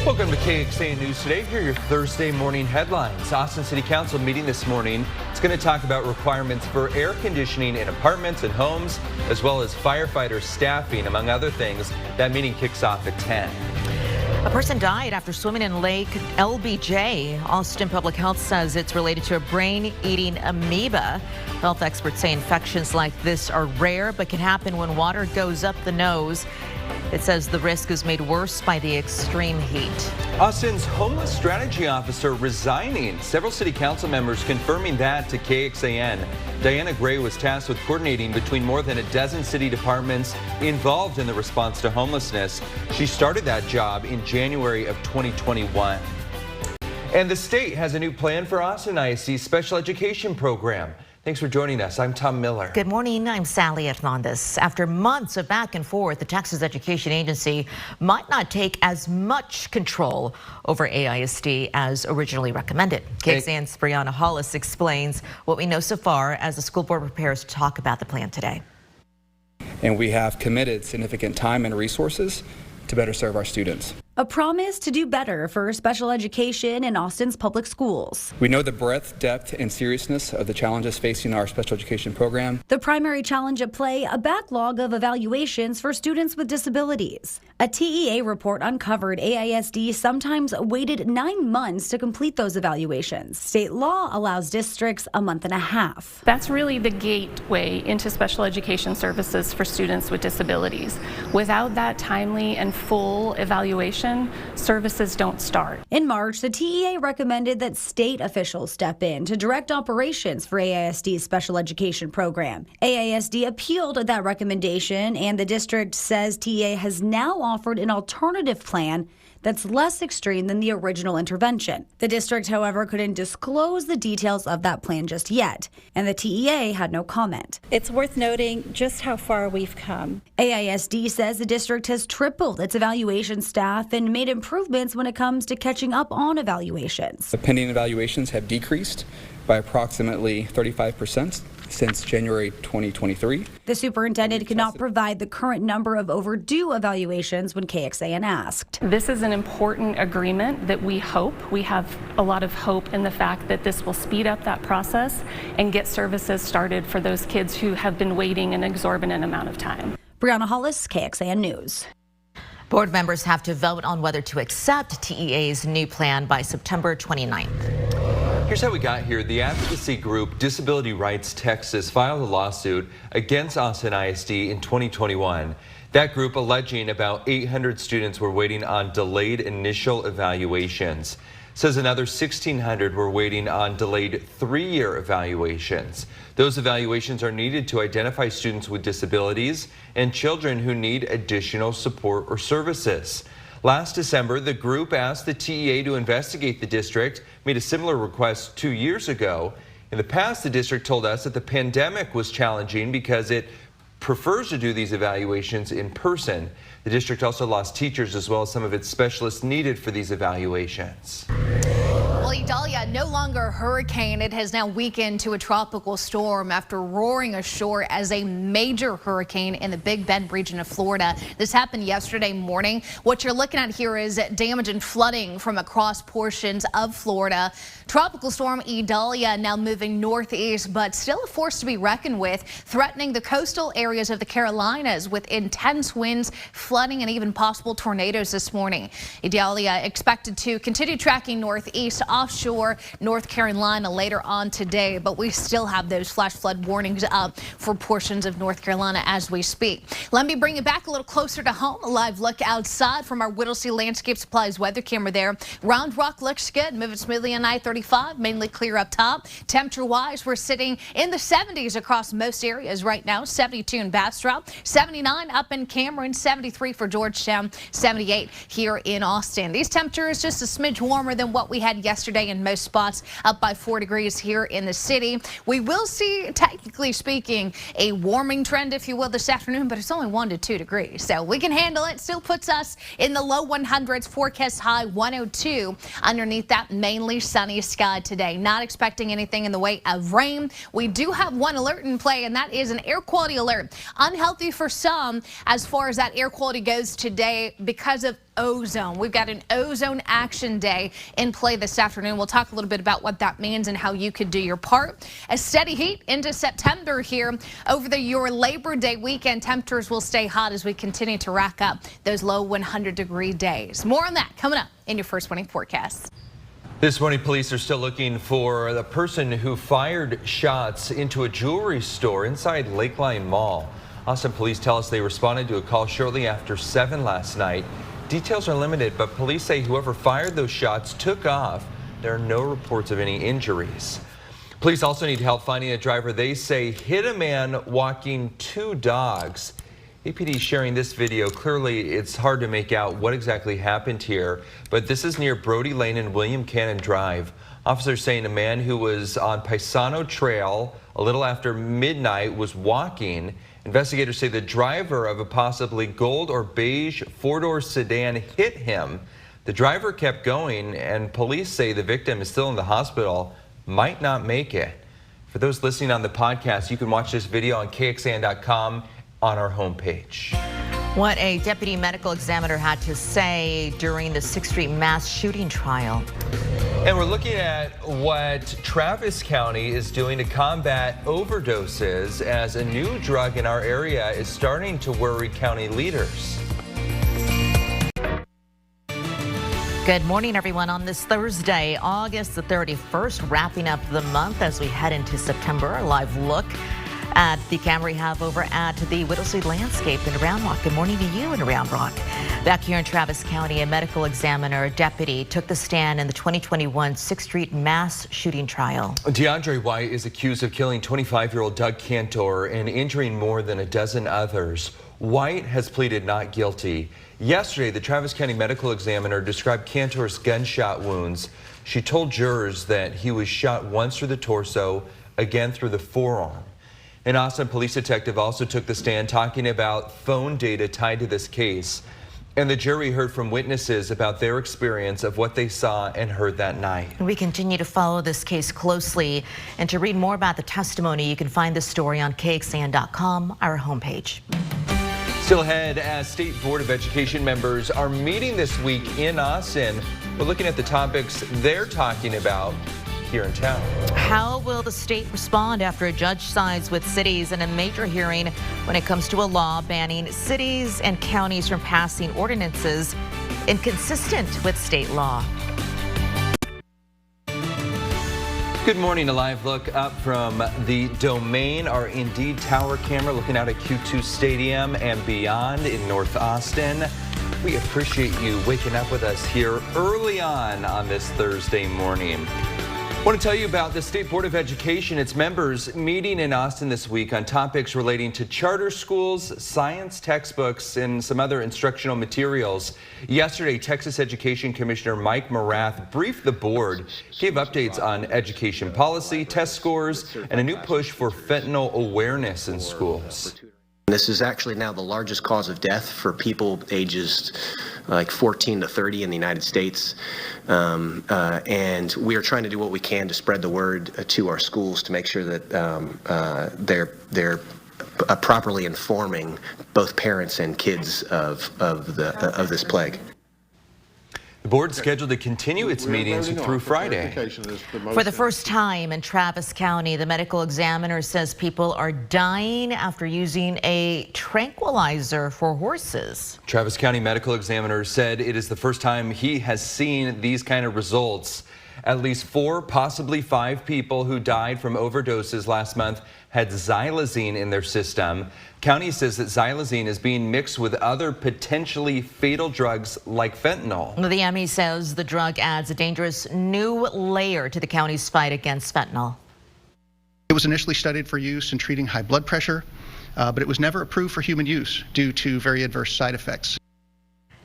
Welcome to KXAN News Today. Here are your Thursday morning headlines. Austin City Council meeting this morning. It's going to talk about requirements for air conditioning in apartments and homes, as well as firefighter staffing, among other things. That meeting kicks off at 10. A person died after swimming in Lake LBJ. Austin Public Health says it's related to a brain-eating amoeba. Health experts say infections like this are rare, but can happen when water goes up the nose. It says the risk is made worse by the extreme heat. Austin's homeless strategy officer resigning. Several city council members confirming that to KXAN. Diana Gray was tasked with coordinating between more than a dozen city departments involved in the response to homelessness. She started that job in January of 2021. And the state has a new plan for Austin ISD's special education program. Thanks for joining us. I'm Tom Miller. Good morning. I'm Sally Hernandez. After months of back and forth, the Texas Education Agency might not take as much control over AISD as originally recommended. KXAN's Brianna Hollis explains what we know so far as the school board prepares to talk about the plan today. And we have committed significant time and resources to better serve our students. A promise to do better for special education in Austin's public schools. We know the breadth, depth, and seriousness of the challenges facing our special education program. The primary challenge at play, a backlog of evaluations for students with disabilities. A TEA report uncovered AISD sometimes waited 9 months to complete those evaluations. State law allows districts a month and a half. That's really the gateway into special education services for students with disabilities. Without that timely and full evaluation, services don't start. In March, the TEA recommended that state officials step in to direct operations for AISD's special education program. AISD appealed that recommendation, and the district says TEA has now offered an alternative plan that's less extreme than the original intervention. The district, however, couldn't disclose the details of that plan just yet, and the TEA had no comment. It's worth noting just how far we've come. AISD says the district has tripled its evaluation staff and made improvements when it comes to catching up on evaluations. The pending evaluations have decreased by approximately 35% since January 2023. The superintendent could not provide the current number of overdue evaluations when KXAN asked. This is an important agreement that we have a lot of hope in the fact that this will speed up that process and get services started for those kids who have been waiting an exorbitant amount of time. Brianna Hollis, KXAN News. Board members have to vote on whether to accept TEA's new plan by September 29th. Here's how we got here. The advocacy group Disability Rights Texas filed a lawsuit against Austin ISD in 2021. That group alleging about 800 students were waiting on delayed initial evaluations. Says another 1,600 were waiting on delayed 3-year evaluations. Those evaluations are needed to identify students with disabilities and children who need additional support or services. Last December, the group asked the TEA to investigate the district, made a similar request 2 years ago. In the past, the district told us that the pandemic was challenging because it prefers to do these evaluations in person. The district also lost teachers as well as some of its specialists needed for these evaluations. Well, Idalia, no longer a hurricane. It has now weakened to a tropical storm after roaring ashore as a major hurricane in the Big Bend region of Florida. This happened yesterday morning. What you're looking at here is damage and flooding from across portions of Florida. Tropical storm Idalia now moving northeast, but still a force to be reckoned with, threatening the coastal areas of the Carolinas with intense winds, flooding, and even possible tornadoes this morning. Idalia expected to continue tracking northeast offshore North Carolina later on today, but we still have those flash flood warnings up for portions of North Carolina as we speak. Let me bring it back a little closer to home. A live look outside from our Whittlesey Landscape Supplies weather camera there. Round Rock looks good, moving smoothly on I-35, mainly clear up top. Temperature wise, we're sitting in the 70s across most areas right now. 72 in Bastrop, 79 up in Cameron, 73 for Georgetown, 78 here in Austin. These temperatures just a smidge warmer than what we had yesterday in most spots, up by 4 degrees here in the city. We will see, technically speaking, a warming trend, if you will, this afternoon, but it's only 1 to 2 degrees, so we can handle it. Still puts us in the low 100s, forecast high 102. Underneath that, mainly sunny sky today. Not expecting anything in the way of rain. We do have one alert in play, and that is an air quality alert. Unhealthy for some as far as that air quality goes today because of ozone. We've got an ozone action day in play this afternoon. We'll talk a little bit about what that means and how you could do your part. A steady heat into September here. Over your Labor Day weekend, temperatures will stay hot as we continue to rack up those low 100-degree days. More on that coming up in your First Warning forecast. This morning, police are still looking for the person who fired shots into a jewelry store inside Lakeline Mall. Austin police tell us they responded to a call shortly after 7 last night. Details are limited, but police say whoever fired those shots took off. There are no reports of any injuries. Police also need help finding a driver they say hit a man walking 2 dogs. APD sharing this video. Clearly, it's hard to make out what exactly happened here, but this is near Brody Lane and William Cannon Drive. Officers saying a man who was on Paisano Trail a little after midnight was walking. Investigators say the driver of a possibly gold or beige 4-door sedan hit him. The driver kept going, and police say the victim is still in the hospital, might not make it. For those listening on the podcast, you can watch this video on KXAN.com on our homepage. What a deputy medical examiner had to say during the 6th Street mass shooting trial. And we're looking at what Travis County is doing to combat overdoses as a new drug in our area is starting to worry county leaders. Good morning, everyone. On this Thursday, August the 31st, wrapping up the month as we head into September. A live look at the camera we have over at the Whittlesey Landscape in Round Rock. Good morning to you in Round Rock. Back here in Travis County, a medical examiner, a deputy, took the stand in the 2021 6th Street mass shooting trial. DeAndre White is accused of killing 25-year-old Doug Cantor and injuring more than a dozen others. White has pleaded not guilty. Yesterday, the Travis County medical examiner described Cantor's gunshot wounds. She told jurors that he was shot once through the torso, again through the forearm. An Austin police detective also took the stand talking about phone data tied to this case. And the jury heard from witnesses about their experience of what they saw and heard that night. We continue to follow this case closely. And to read more about the testimony, you can find this story on KXAN.com, our homepage. Still ahead, as State Board of Education members are meeting this week in Austin, we're looking at the topics they're talking about here in town. How will the state respond after a judge sides with cities in a major hearing when it comes to a law banning cities and counties from passing ordinances inconsistent with state law? Good morning. A live look up from the Domain, our Indeed Tower camera looking out at Q2 Stadium and beyond in North Austin. We appreciate you waking up with us here early on this Thursday morning. I want to tell you about the State Board of Education. Its members meeting in Austin this week on topics relating to charter schools, science textbooks, and some other instructional materials. Yesterday, Texas Education Commissioner Mike Morath briefed the board, gave updates on education policy, test scores, and a new push for fentanyl awareness in schools. This is actually now the largest cause of death for people ages like 14 to 30 in the United States. And we are trying to do what we can to spread the word to our schools to make sure that they're properly informing both parents and kids of this plague. The board is scheduled to continue its meetings through Friday. For the first time in Travis County, the medical examiner says people are dying after using a tranquilizer for horses. Travis County medical examiner said it is the first time he has seen these kind of results. At least 4, possibly 5 people who died from overdoses last month had xylazine in their system. County says that xylazine is being mixed with other potentially fatal drugs like fentanyl. The ME says the drug adds a dangerous new layer to the county's fight against fentanyl. It was initially studied for use in treating high blood pressure, but it was never approved for human use due to very adverse side effects.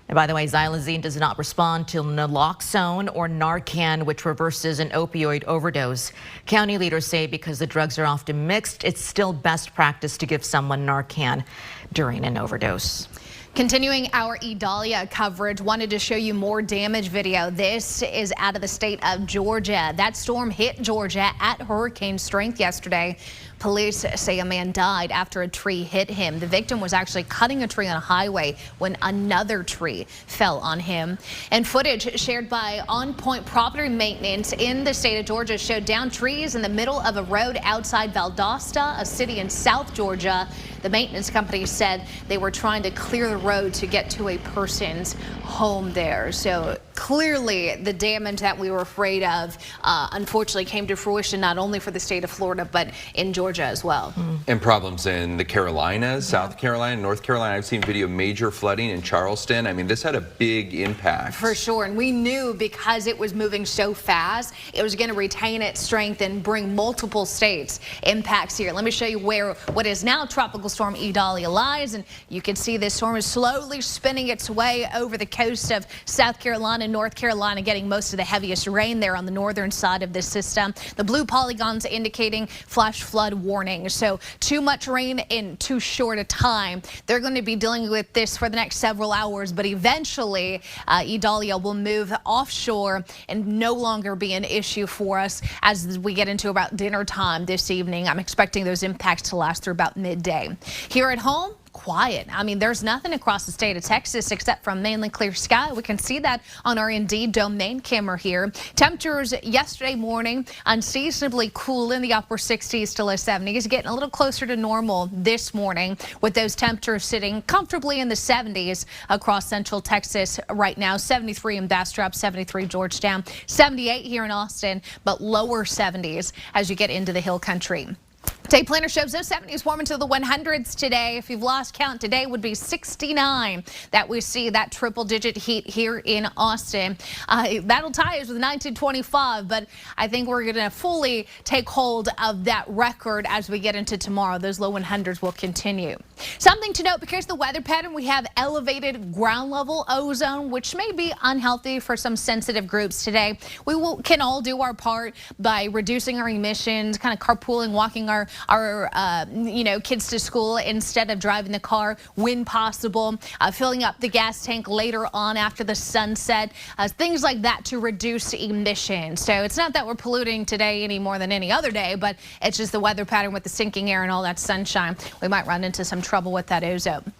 And by the way, xylazine does not respond to naloxone or Narcan, which reverses an opioid overdose. County leaders say because the drugs are often mixed, it's still best practice to give someone Narcan during an overdose. Continuing our Idalia coverage, wanted to show you more damage video. This is out of the state of Georgia. That storm hit Georgia at hurricane strength yesterday. Police say a man died after a tree hit him. The victim was actually cutting a tree on a highway when another tree fell on him. And footage shared by On Point Property Maintenance in the state of Georgia showed downed trees in the middle of a road outside Valdosta, a city in South Georgia. The maintenance company said they were trying to clear the road to get to a person's home there. So clearly the damage that we were afraid of unfortunately came to fruition, not only for the state of Florida, but in Georgia as well. And problems in the Carolinas, South Carolina, North Carolina. I've seen video of major flooding in Charleston. I mean, this had a big impact. For sure. And we knew because it was moving so fast, it was going to retain its strength and bring multiple states impacts here. Let me show you where what is now Tropical Storm Idalia lies. And you can see this storm is slowly spinning its way over the coast of South Carolina, North Carolina, getting most of the heaviest rain there on the northern side of this system. The blue polygons indicating flash flood warning. So too much rain in too short a time. They're going to be dealing with this for the next several hours, but eventually Idalia will move offshore and no longer be an issue for us as we get into about dinner time this evening. I'm expecting those impacts to last through about midday. Here at home, quiet. I mean, there's nothing across the state of Texas except from mainly clear sky. We can see that on our Indeed domain camera here. Temperatures yesterday morning unseasonably cool in the upper 60s to low 70s, getting a little closer to normal this morning with those temperatures sitting comfortably in the 70s across central Texas right now. 73 in Bastrop, 73 Georgetown, 78 here in Austin, but lower 70s as you get into the hill country. Day planner shows those 70s warm into the 100s today. If you've lost count, today would be 69 that we see that triple digit heat here in Austin. That'll tie us with 1925, but I think we're going to fully take hold of that record as we get into tomorrow. Those low 100s will continue. Something to note, because the weather pattern, we have elevated ground level ozone, which may be unhealthy for some sensitive groups today. We can all do our part by reducing our emissions, kind of carpooling, walking our kids to school instead of driving the car when possible, filling up the gas tank later on after the sunset, things like that to reduce emissions. So it's not that we're polluting today any more than any other day, but it's just the weather pattern with the sinking air and all that sunshine. We might run into some trouble with that ozone.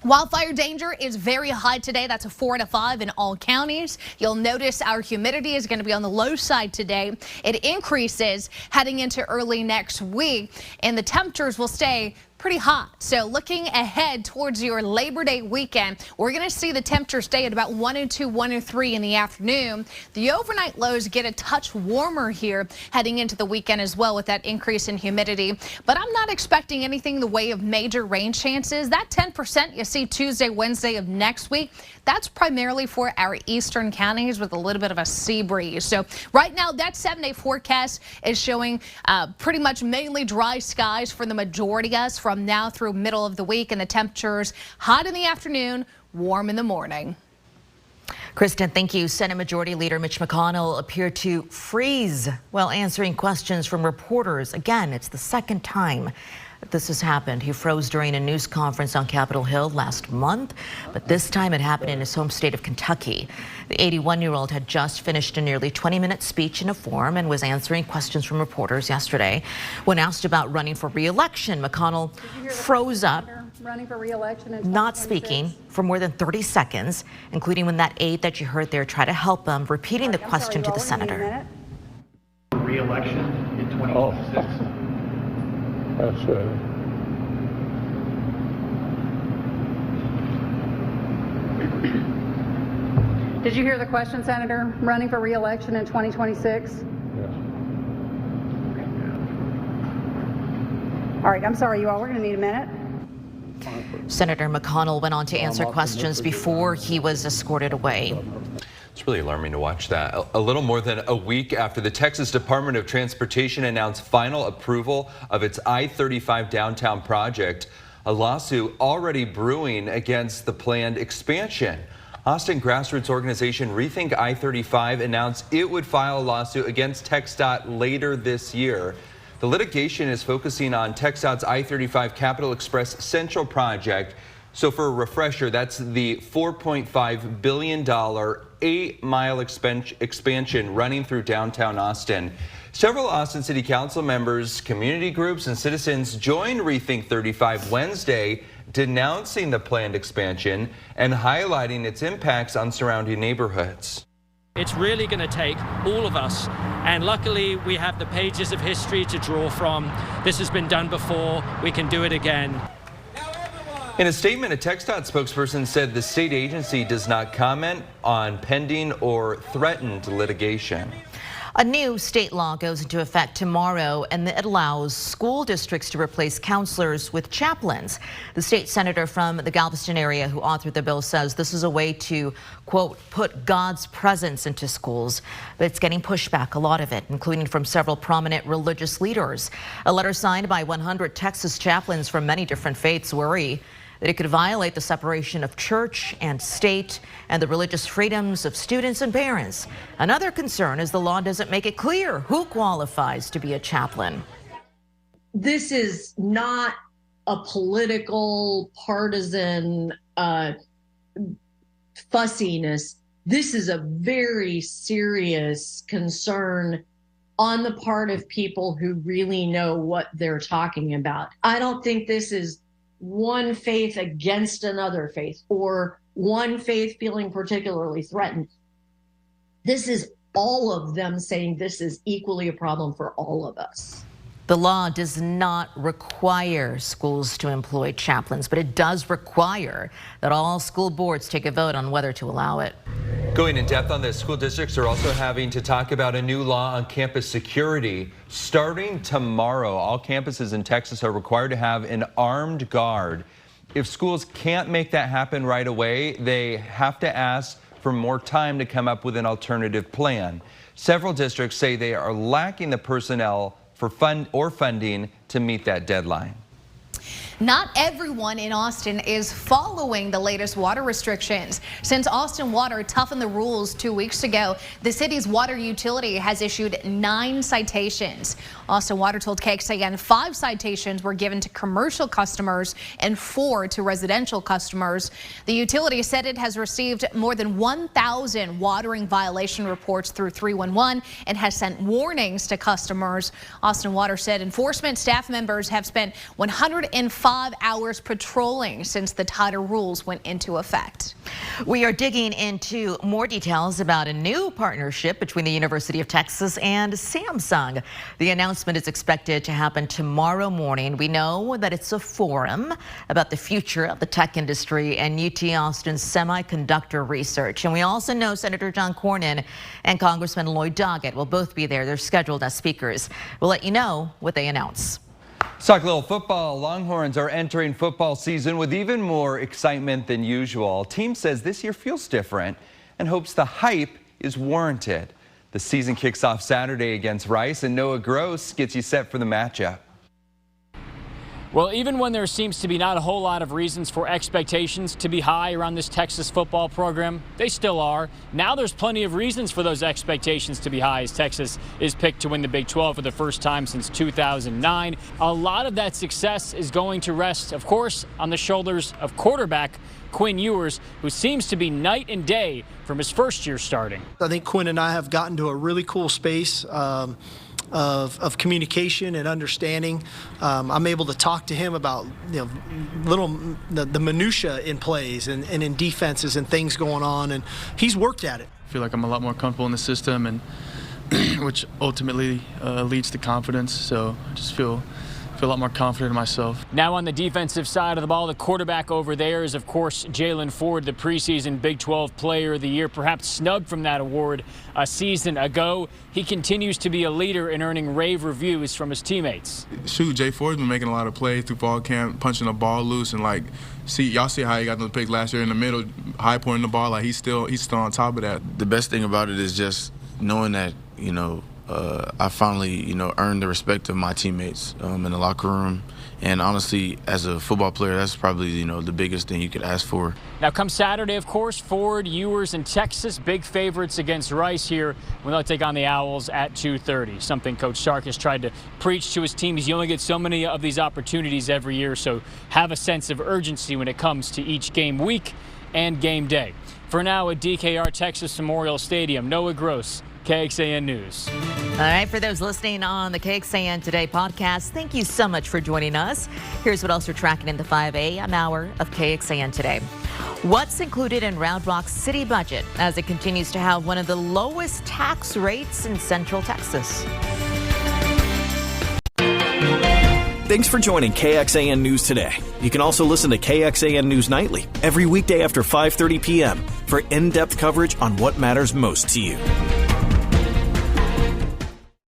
Wildfire danger is very high today. That's a 4 out of 5 in all counties. You'll notice our humidity is going to be on the low side today. It increases heading into early next week, and the temperatures will stay pretty hot. So looking ahead towards your Labor Day weekend, we're going to see the temperature stay at about 102, 103 in the afternoon. The overnight lows get a touch warmer here heading into the weekend as well with that increase in humidity. But I'm not expecting anything in the way of major rain chances. That 10% you see Tuesday, Wednesday of next week, that's primarily for our eastern counties with a little bit of a sea breeze. So right now that 7-day forecast is showing pretty much mainly dry skies for the majority of us from now through middle of the week, and the temperatures hot in the afternoon, warm in the morning. Kristen, thank you. Senate Majority Leader Mitch McConnell appeared to freeze while answering questions from reporters. Again, it's the second time this has happened. He froze during a news conference on Capitol Hill last month, but this time it happened in his home state of Kentucky. The 81-year-old had just finished a nearly 20-minute speech in a forum and was answering questions from reporters yesterday. When asked about running for re-election, McConnell froze up, running for re-election, not speaking for more than 30 seconds, including when that aide that you heard there tried to help him, repeating the question to the senator. Re-election in 2026. That's Did you hear the question, Senator? Running for re-election in 2026? Yes. All right, I'm sorry, you all. We're going to need a minute. Senator McConnell went on to answer questions before he was escorted away. It's really alarming to watch that. A little more than a week after the Texas Department of Transportation announced final approval of its I-35 downtown project, a lawsuit already brewing against the planned expansion. Austin grassroots organization Rethink I-35 announced it would file a lawsuit against TxDOT later this year. The litigation is focusing on TxDOT's I-35 Capital Express Central project, So for a refresher, that's the $4.5 billion 8-mile expansion running through downtown Austin. Several Austin City Council members, community groups, and citizens joined Rethink 35 Wednesday, denouncing the planned expansion and highlighting its impacts on surrounding neighborhoods. It's really going to take all of us, and luckily we have the pages of history to draw from. This has been done before, we can do it again. In a statement, a TxDOT spokesperson said the state agency does not comment on pending or threatened litigation. A new state law goes into effect tomorrow, and it allows school districts to replace counselors with chaplains. The state senator from the Galveston area who authored the bill says this is a way to, quote, put God's presence into schools. But it's getting pushback, a lot of it, including from several prominent religious leaders. A letter signed by 100 Texas chaplains from many different faiths worry that it could violate the separation of church and state and the religious freedoms of students and parents. Another concern is the law doesn't make it clear who qualifies to be a chaplain. This is not a political, partisan fussiness. This is a very serious concern on the part of people who really know what they're talking about. I don't think this is one faith against another faith or one faith feeling particularly threatened. This is all of them saying this is equally a problem for all of us. The law does not require schools to employ chaplains, but it does require that all school boards take a vote on whether to allow it. Going in depth on this, school districts are also having to talk about a new law on campus security. Starting tomorrow, all campuses in Texas are required to have an armed guard. If schools can't make that happen right away, they have to ask for more time to come up with an alternative plan. Several districts say they are lacking the personnel for funding to meet that deadline. Not everyone in Austin is following the latest water restrictions. Since Austin Water toughened the rules 2 weeks ago, the city's water utility has issued 9 citations. Austin Water told KXAN 5 citations were given to commercial customers and 4 to residential customers. The utility said it has received more than 1,000 watering violation reports through 311 and has sent warnings to customers. Austin Water said enforcement staff members have spent 105 hours patrolling since the tighter rules went into effect. We are digging into more details about a new partnership between the University of Texas and Samsung. The announcement is expected to happen tomorrow morning. We know that it's a forum about the future of the tech industry and UT Austin's semiconductor research. And we also know Senator John Cornyn and Congressman Lloyd Doggett will both be there. They're scheduled as speakers. We'll let you know what they announce. Let's talk a little football. Longhorns are entering football season with even more excitement than usual. Team says this year feels different and hopes the hype is warranted. The season kicks off Saturday against Rice, and Noah Gross gets you set for the matchup. Well, even when there seems to be not a whole lot of reasons for expectations to be high around this Texas football program, they still are. Now there's plenty of reasons for those expectations to be high as Texas is picked to win the Big 12 for the first time since 2009. A lot of that success is going to rest, of course, on the shoulders of quarterback Quinn Ewers, who seems to be night and day from his first year starting. I think Quinn and I have gotten to a really cool space of communication and understanding. I'm able to talk to him about the minutia in plays and in defenses and things going on, and he's worked at it. I feel like I'm a lot more comfortable in the system, and which ultimately leads to confidence. So I just feel a lot more confident in myself. Now on the defensive side of the ball, the quarterback over there is, of course, Jalen Ford, the preseason Big 12 Player of the Year, perhaps snubbed from that award a season ago. He continues to be a leader in earning rave reviews from his teammates. Shoot, Jay Ford's been making a lot of plays through fall camp, punching the ball loose, and y'all see how he got those picks last year in the middle, high pointing the ball. He's still on top of that. The best thing about it is just knowing that, I finally, earned the respect of my teammates in the locker room. And honestly, as a football player, that's probably, the biggest thing you could ask for. Now, come Saturday, of course, Ford, Ewers, and Texas, big favorites against Rice here when they'll take on the Owls at 2:30. Something Coach Sark has tried to preach to his team is you only get so many of these opportunities every year, so have a sense of urgency when it comes to each game week and game day. For now, at DKR Texas Memorial Stadium, Noah Gross, KXAN News. All right, for those listening on the KXAN Today podcast, thank you so much for joining us. Here's what else we're tracking in the 5 a.m. hour of KXAN Today. What's included in Round Rock's city budget as it continues to have one of the lowest tax rates in Central Texas? Thanks for joining KXAN News Today. You can also listen to KXAN News Nightly every weekday after 5:30 p.m. for in-depth coverage on what matters most to you.